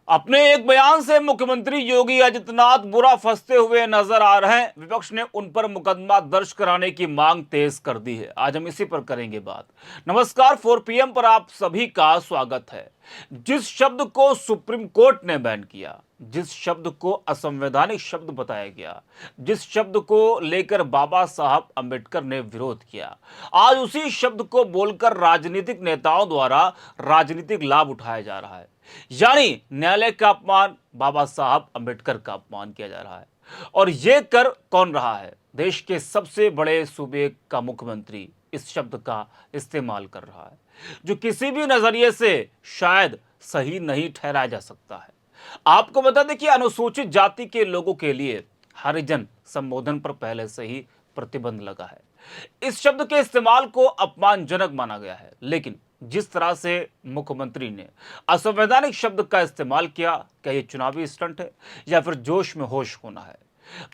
अपने एक बयान से मुख्यमंत्री योगी आदित्यनाथ बुरा फंसते हुए नजर आ रहे हैं। विपक्ष ने उन पर मुकदमा दर्ज कराने की मांग तेज कर दी है। आज हम इसी पर करेंगे बात। नमस्कार, 4 PM पर आप सभी का स्वागत है। जिस शब्द को सुप्रीम कोर्ट ने बैन किया, जिस शब्द को असंवैधानिक शब्द बताया गया, जिस शब्द को लेकर बाबा साहब अंबेडकर ने विरोध किया, आज उसी शब्द को बोलकर राजनीतिक नेताओं द्वारा राजनीतिक लाभ उठाया जा रहा है। यानी न्यायालय का अपमान, बाबा साहब अंबेडकर का अपमान किया जा रहा है। और यह कर कौन रहा है? देश के सबसे बड़े सूबे का मुख्यमंत्री इस शब्द का इस्तेमाल कर रहा है, जो किसी भी नजरिए से शायद सही नहीं ठहराया जा सकता है। आपको बता दें कि अनुसूचित जाति के लोगों के लिए हरिजन संबोधन पर पहले से ही प्रतिबंध लगा है। इस शब्द के इस्तेमाल को अपमानजनक माना गया है, लेकिन जिस तरह से मुख्यमंत्री ने असंवैधानिक शब्द का इस्तेमाल किया, क्या यह चुनावी स्टंट है या फिर जोश में होश होना है?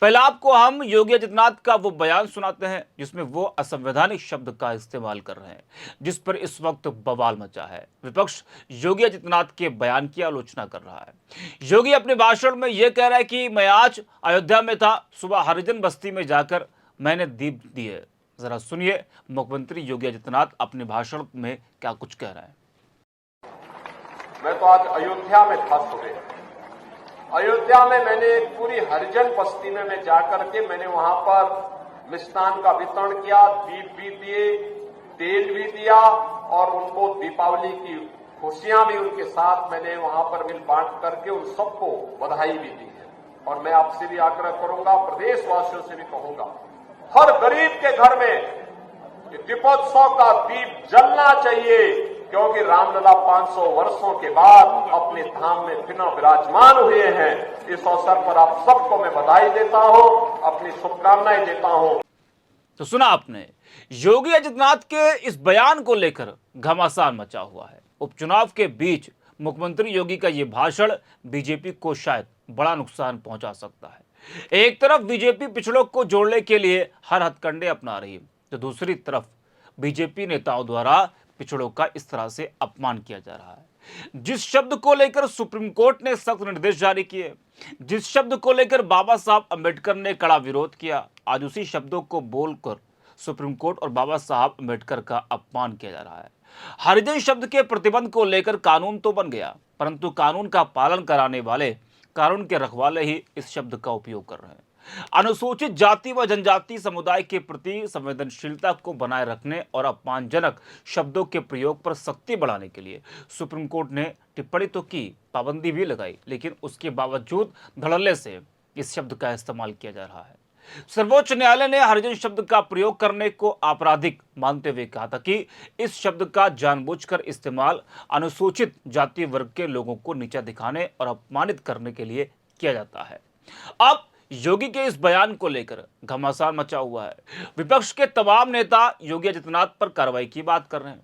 पहले आपको हम योगी आदित्यनाथ का वो बयान सुनाते हैं जिसमें वो असंवैधानिक शब्द का इस्तेमाल कर रहे हैं, जिस पर इस वक्त बवाल मचा है। विपक्ष योगी आदित्यनाथ के बयान की आलोचना कर रहा है। योगी अपने भाषण में यह कह रहा है कि मैं आज अयोध्या में था, सुबह हरिजन बस्ती में जाकर मैंने दीप दिए। जरा सुनिए मुख्यमंत्री योगी आदित्यनाथ अपने भाषण में क्या कुछ कह रहे हैं। मैं तो आज अयोध्या में था। सुबह अयोध्या में मैंने एक पूरी हरिजन बस्ती में मैं जाकर के मैंने वहां पर मिष्ठान का वितरण किया, दीप भी दिए, तेल भी दिया और उनको दीपावली की खुशियां भी उनके साथ मैंने वहां पर मिल बांट करके उन सबको बधाई भी दी है। और मैं आपसे भी आग्रह करूंगा, प्रदेशवासियों से भी कहूंगा, हर गरीब के घर में दीपोत्सव का दीप जलना चाहिए, क्योंकि रामलला 500 वर्षों के बाद अपने धाम में पुनः विराजमान हुए हैं। इस अवसर पर आप सबको मैं बधाई देता हूं, अपनी शुभकामनाएं देता हूं। तो सुना आपने, योगी आदित्यनाथ के इस बयान को लेकर घमासान मचा हुआ है। उपचुनाव के बीच मुख्यमंत्री योगी का यह भाषण बीजेपी को शायद बड़ा नुकसान पहुंचा सकता है। एक तरफ बीजेपी पिछड़ों को जोड़ने के लिए हर हथकंडे अपना रही है, तो दूसरी तरफ बीजेपी नेताओं द्वारा पिछड़ों का इस तरह से अपमान किया जा रहा है। जिस शब्द को लेकर सुप्रीम कोर्ट ने सख्त निर्देश जारी किए, जिस शब्द को लेकर बाबा साहब अंबेडकर ने कड़ा विरोध किया, आज उसी शब्दों को बोलकर सुप्रीम कोर्ट और बाबा साहब अंबेडकर का अपमान किया जा रहा है। हरिजन शब्द के प्रतिबंध को लेकर कानून तो बन गया, परंतु कानून का पालन कराने वाले, कानून के रखवाले ही इस शब्द का उपयोग कर रहे हैं। अनुसूचित जाति व जनजाति समुदाय के प्रति संवेदनशीलता को बनाए रखने और अपमानजनक शब्दों के प्रयोग पर सख्ती बढ़ाने के लिए सुप्रीम कोर्ट ने टिप्पणी तो की, पाबंदी भी लगाई, लेकिन उसके बावजूद धड़ल्ले से इस शब्द का इस्तेमाल किया जा रहा है। सर्वोच्च न्यायालय ने हरिजन शब्द का प्रयोग करने को आपराधिक मानते हुए कहा था कि इस शब्द का जानबूझकर इस्तेमाल अनुसूचित जाति वर्ग के लोगों को नीचा दिखाने और अपमानित करने के लिए किया जाता है। अब योगी के इस बयान को लेकर घमासान मचा हुआ है। विपक्ष के तमाम नेता योगी आदित्यनाथ पर कार्रवाई की बात कर रहे हैं।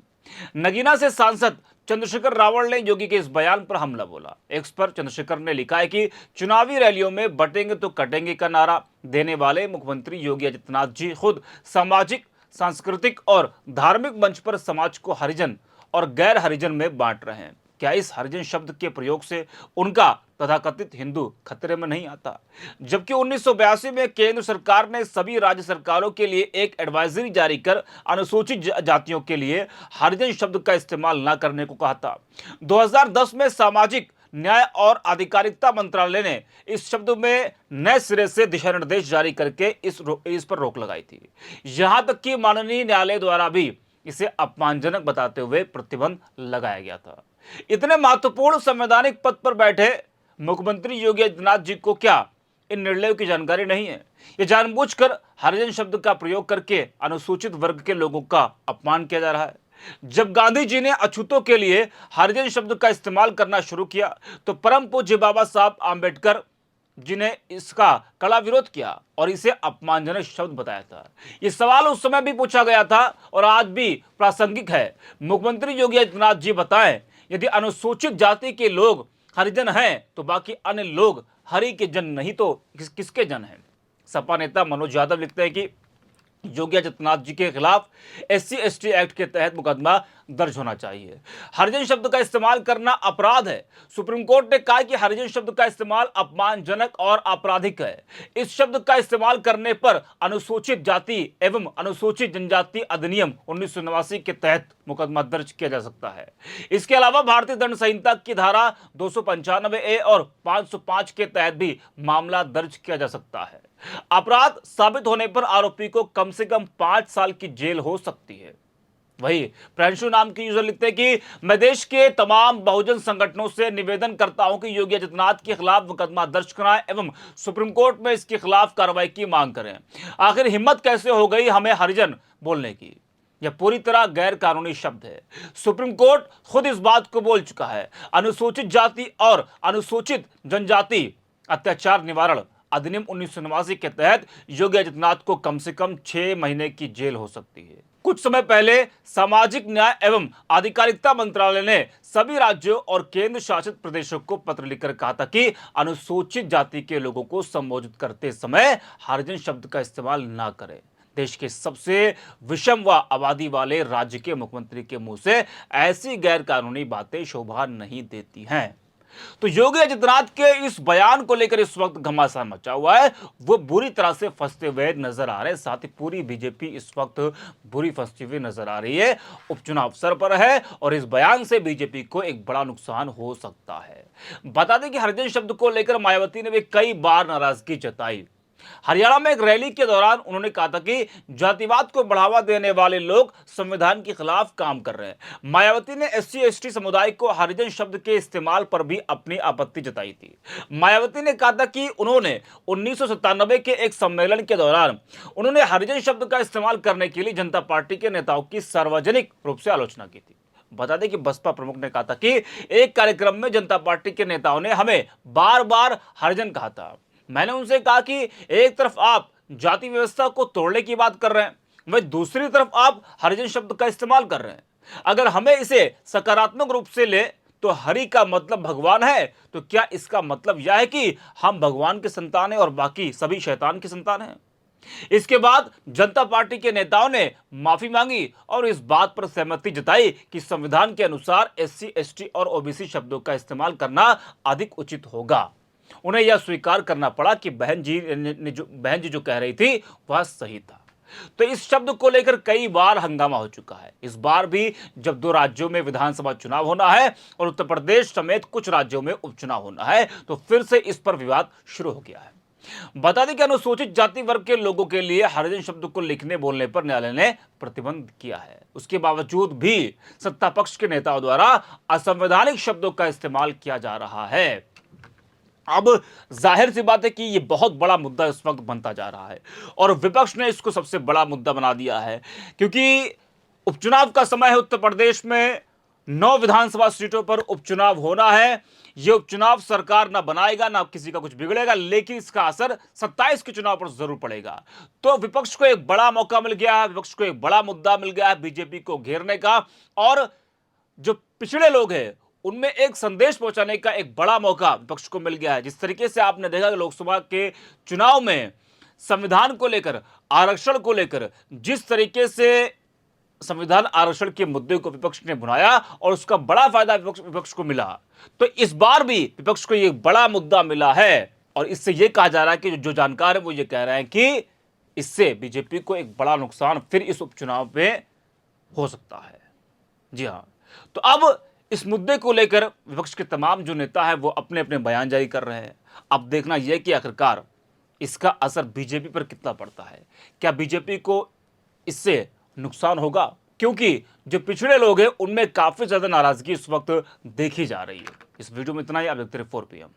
नगीना से सांसद चंद्रशेखर रावल ने योगी के इस बयान पर हमला बोला। एक्स पर चंद्रशेखर ने लिखा है कि चुनावी रैलियों में बटेंगे तो कटेंगे का नारा देने वाले मुख्यमंत्री योगी आदित्यनाथ जी खुद सामाजिक, सांस्कृतिक और धार्मिक मंच पर समाज को हरिजन और गैर हरिजन में बांट रहे हैं। क्या इस हरिजन शब्द के प्रयोग से उनका तथाकथित हिंदू खतरे में नहीं आता? जबकि 1982 में केंद्र सरकार ने सभी राज्य सरकारों के लिए एक एडवाइजरी जारी कर अनुसूचित जातियों के लिए हरिजन शब्द का इस्तेमाल न करने को कहा था। 2010 में सामाजिक न्याय और आधिकारिकता मंत्रालय ने इस शब्द में नए सिरे से दिशा निर्देश जारी करके इस पर रोक लगाई थी। यहां तक कि माननीय न्यायालय द्वारा भी इसे अपमानजनक बताते हुए प्रतिबंध लगाया गया था। इतने महत्वपूर्ण संवैधानिक पद पर बैठे मुख्यमंत्री योगी आदित्यनाथ जी को क्या इन निर्णयों की जानकारी नहीं है? ये जानबूझकर हरिजन शब्द का प्रयोग करके अनुसूचित वर्ग के लोगों का अपमान किया जा रहा है। जब गांधी जी ने अछूतों के लिए हरिजन शब्द का इस्तेमाल करना शुरू किया, तो परम पूज्य बाबा साहब आंबेडकर जी ने इसका कड़ा विरोध किया और इसे अपमानजनक शब्द बताया था। ये सवाल उस समय भी पूछा गया था और आज भी प्रासंगिक है। मुख्यमंत्री योगी आदित्यनाथ जी बताएं, यदि अनुसूचित जाति के लोग हरिजन हैं तो बाकी अन्य लोग हरि के जन नहीं तो किसके जन हैं? सपा नेता मनोज यादव लिखते हैं कि योगी आदित्यनाथ जी के खिलाफ SC ST एक्ट के तहत मुकदमा दर्ज होना चाहिए। हरिजन शब्द का इस्तेमाल करना अपराध है। सुप्रीम कोर्ट ने कहा कि हरिजन शब्द का इस्तेमाल अपमानजनक और आपराधिक है। इस शब्द का इस्तेमाल करने पर अनुसूचित जाति एवं अनुसूचित जनजाति अधिनियम 1989 के तहत मुकदमा दर्ज किया जा सकता है। इसके अलावा भारतीय दंड संहिता की धारा 295A और 505 के तहत भी मामला दर्ज किया जा सकता है। अपराध साबित होने पर आरोपी को कम से कम 5 साल की जेल हो सकती है। वही प्रियांशु नाम की यूजर लिखते हैं कि मैं देश के तमाम बहुजन संगठनों से निवेदन करता हूं कि योगी आदित्यनाथ के खिलाफ मुकदमा दर्ज कराएं एवं सुप्रीम कोर्ट में इसके खिलाफ कार्रवाई की मांग करें। आखिर हिम्मत कैसे हो गई हमें हरिजन बोलने की? यह पूरी तरह गैर कानूनी शब्द है। सुप्रीम कोर्ट खुद इस बात को बोल चुका है। अनुसूचित जाति और अनुसूचित जनजाति अत्याचार निवारण अधिनियम 1989 के तहत योगी आदित्यनाथ को कम से कम 6 महीने की जेल हो सकती है। कुछ समय पहले सामाजिक न्याय एवं आधिकारिकता मंत्रालय ने सभी राज्यों और केंद्र शासित प्रदेशों को पत्र लिखकर कहा था कि अनुसूचित जाति के लोगों को संबोधित करते समय हरिजन शब्द का इस्तेमाल ना करें। देश के सबसे विषम व आबादी वाले राज्य के मुख्यमंत्री के मुंह से ऐसी गैर कानूनी बातें शोभा नहीं देती हैं। तो योगी आदित्यनाथ के इस बयान को लेकर इस वक्त घमासान मचा हुआ है। वो बुरी तरह से फंसते हुए नजर आ रहे हैं। साथ ही पूरी बीजेपी इस वक्त बुरी फंसती हुई नजर आ रही है। उपचुनाव अवसर पर है और इस बयान से बीजेपी को एक बड़ा नुकसान हो सकता है। बता दें कि हरिजन शब्द को लेकर मायावती ने भी कई बार नाराजगी जताई। हरियाणा में एक रैली के दौरान उन्होंने कहा था कि जातिवाद को बढ़ावा देने वाले लोग संविधान के खिलाफ काम कर रहे हैं। मायावती ने SC/ST समुदाय को हरिजन शब्द के इस्तेमाल पर भी अपनी आपत्ति जताई थी। मायावती ने कहा था कि उन्होंने 1997 के एक सम्मेलन के दौरान उन्होंने हरिजन शब्द का इस्तेमाल करने के लिए जनता पार्टी के नेताओं की सार्वजनिक रूप से आलोचना की थी। बता दें कि बसपा प्रमुख ने कहा था कि एक कार्यक्रम में जनता पार्टी के नेताओं ने हमें बार बार हरिजन कहा था। मैंने उनसे कहा कि एक तरफ आप जाति व्यवस्था को तोड़ने की बात कर रहे हैं, वहीं दूसरी तरफ आप हरिजन शब्द का इस्तेमाल कर रहे हैं। अगर हमें इसे सकारात्मक रूप से ले तो हरि का मतलब भगवान है, तो क्या इसका मतलब यह है कि हम भगवान के संतान हैं और बाकी सभी शैतान की संतान हैं? इसके बाद जनता पार्टी के नेताओं ने माफी मांगी और इस बात पर सहमति जताई कि संविधान के अनुसार SC/ST और OBC शब्दों का इस्तेमाल करना अधिक उचित होगा। उन्हें यह स्वीकार करना पड़ा कि बहन जी जो कह रही थी वह सही था। तो इस शब्द को लेकर कई बार हंगामा हो चुका है। इस बार भी जब 2 राज्यों में विधानसभा चुनाव होना है और उत्तर प्रदेश समेत कुछ राज्यों में उपचुनाव होना है, तो फिर से इस पर विवाद शुरू हो गया है। बता दें कि अनुसूचित जाति वर्ग के लोगों के लिए हरिजन शब्द को लिखने बोलने पर न्यायालय ने प्रतिबंध किया है। उसके बावजूद भी सत्ता पक्ष के नेताओं द्वारा असंवैधानिक शब्दों का इस्तेमाल किया जा रहा है। अब जाहिर सी बात है कि यह बहुत बड़ा मुद्दा इस वक्त बनता जा रहा है और विपक्ष ने इसको सबसे बड़ा मुद्दा बना दिया है, क्योंकि उपचुनाव का समय है। उत्तर प्रदेश में 9 विधानसभा सीटों पर उपचुनाव होना है। यह उपचुनाव सरकार ना बनाएगा ना किसी का कुछ बिगड़ेगा, लेकिन इसका असर 27 के चुनाव पर जरूर पड़ेगा। तो विपक्ष को एक बड़ा मौका मिल गया है, विपक्ष को एक बड़ा मुद्दा मिल गया है बीजेपी को घेरने का, और जो पिछड़े लोग हैं उनमें एक संदेश पहुंचाने का एक बड़ा मौका विपक्ष को मिल गया है। जिस तरीके से आपने देखा कि लोकसभा के चुनाव में संविधान को लेकर, आरक्षण को लेकर जिस तरीके से संविधान आरक्षण के मुद्दे को विपक्ष ने बुलाया और उसका बड़ा फायदा विपक्ष को मिला, तो इस बार भी विपक्ष को यह बड़ा मुद्दा मिला है। और इससे यह कहा जा रहा है कि जो जानकार है वो ये कह रहे हैं कि इससे बीजेपी को एक बड़ा नुकसान फिर इस उपचुनाव में हो सकता है। जी हाँ, तो अब इस मुद्दे को लेकर विपक्ष के तमाम जो नेता हैं वो अपने अपने बयान जारी कर रहे हैं। अब देखना यह कि आखिरकार इसका असर बीजेपी पर कितना पड़ता है। क्या बीजेपी को इससे नुकसान होगा, क्योंकि जो पिछड़े लोग हैं उनमें काफी ज्यादा नाराजगी इस वक्त देखी जा रही है। इस वीडियो में इतना ही। आप देखते रहिए 4PM।